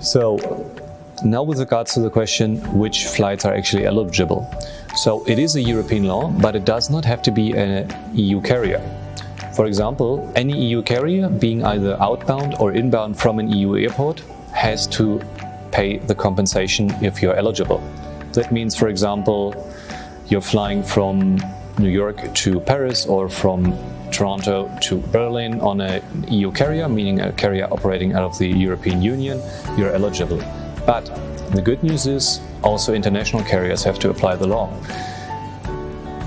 So now with regards to the question which flights are actually eligible. So it is a European law, but it does not have to be an EU carrier. For example, any EU carrier being either outbound or inbound from an EU airport has to pay the compensation if you're eligible. That means, for example, you're flying from New York to Paris or from Toronto to Berlin on an EU carrier, meaning a carrier operating out of the European Union, you're eligible. But the good news is also international carriers have to apply the law.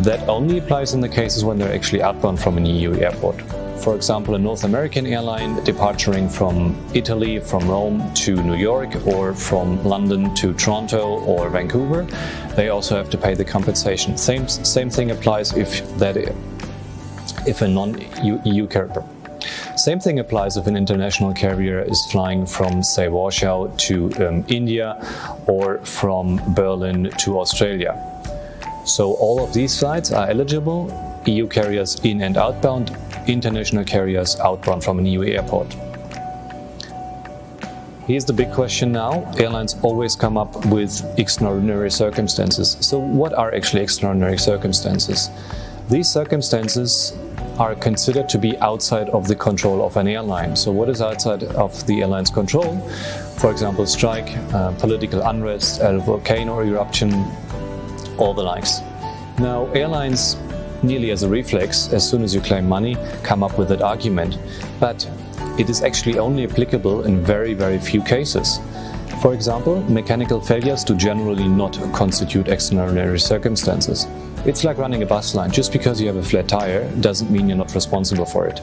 That only applies in the cases when they're actually outbound from an EU airport. For example, a North American airline departing from Italy, from Rome to New York, or from London to Toronto or Vancouver, they also have to pay the compensation. Same thing applies if a non-EU carrier. Same thing applies if an international carrier is flying from, say, Warsaw to India or from Berlin to Australia. So all of these flights are eligible, EU carriers in and outbound, international carriers outbound from an EU airport. Here's the big question now. Airlines always come up with extraordinary circumstances. So what are actually extraordinary circumstances? These circumstances are considered to be outside of the control of an airline. So what is outside of the airline's control? For example, strike, political unrest, a volcano eruption, all the likes. Now, airlines, nearly as a reflex, as soon as you claim money, come up with that argument. But it is actually only applicable in very, very few cases. For example, mechanical failures do generally not constitute extraordinary circumstances. It's like running a bus line. Just because you have a flat tire doesn't mean you're not responsible for it.